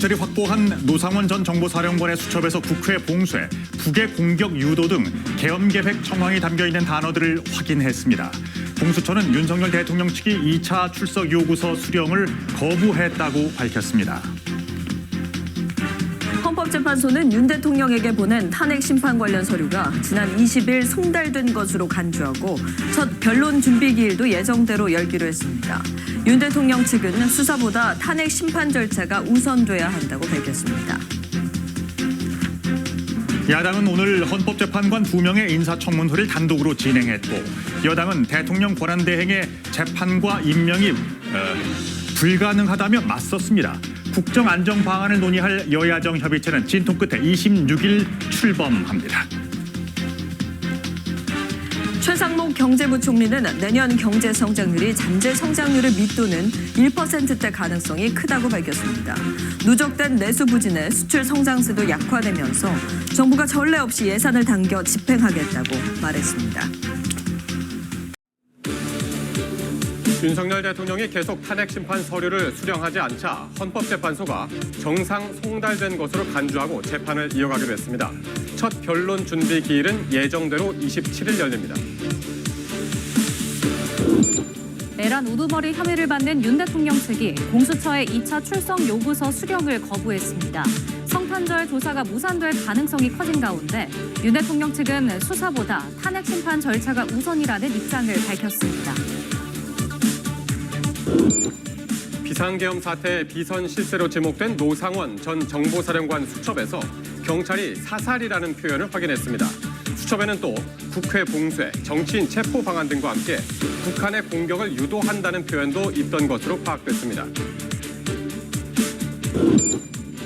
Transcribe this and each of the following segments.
경찰이 확보한 노상원 전 정보사령관의 수첩에서 국회 봉쇄, 북의 공격 유도 등 계엄 계획 정황이 담겨 있는 단어들을 확인했습니다. 공수처는 윤석열 대통령 측이 2차 출석 요구서 수령을 거부했다고 밝혔습니다. 헌법재판소는 윤 대통령에게 보낸 탄핵 심판 관련 서류가 지난 20일 송달된 것으로 간주하고 첫 변론 준비 기일도 예정대로 열기로 했습니다. 윤 대통령 측은 수사보다 탄핵 심판 절차가 우선돼야 한다고 밝혔습니다. 야당은 오늘 헌법재판관 2명의 인사청문회를 단독으로 진행했고 여당은 대통령 권한대행의 재판과 임명이 불가능하다며 맞섰습니다. 국정안정 방안을 논의할 여야정 협의체는 진통 끝에 26일 출범합니다. 최상목 경제부총리는 내년 경제 성장률이 잠재 성장률을 밑도는 1%대 가능성이 크다고 밝혔습니다. 누적된 내수 부진에 수출 성장세도 약화되면서 정부가 전례 없이 예산을 당겨 집행하겠다고 말했습니다. 윤석열 대통령이 계속 탄핵 심판 서류를 수령하지 않자 헌법재판소가 정상 송달된 것으로 간주하고 재판을 이어가기로 했습니다. 첫 변론 준비 기일은 예정대로 27일 열립니다. 내란 우두머리 혐의를 받는 윤 대통령 측이 공수처의 2차 출석 요구서 수령을 거부했습니다. 성탄절 조사가 무산될 가능성이 커진 가운데 윤 대통령 측은 수사보다 탄핵 심판 절차가 우선이라는 입장을 밝혔습니다. 비상계엄 사태의 비선 실세로 지목된 노상원 전 정보사령관 수첩에서 경찰이 사살이라는 표현을 확인했습니다. 수첩에는 또 국회 봉쇄, 정치인 체포 방안 등과 함께 북한의 공격을 유도한다는 표현도 있던 것으로 파악됐습니다.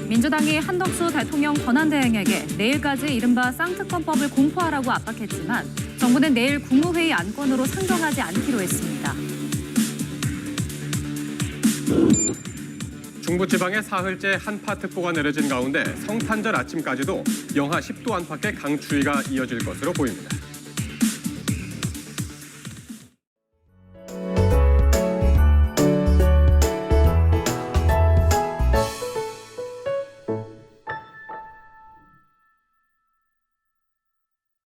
민주당이 한덕수 대통령 권한대행에게 내일까지 이른바 쌍특검법을 공포하라고 압박했지만 정부는 내일 국무회의 안건으로 상정하지 않기로 했습니다. 중부지방에 사흘째 한파특보가 내려진 가운데 성탄절 아침까지도 영하 10도 안팎의 강추위가 이어질 것으로 보입니다.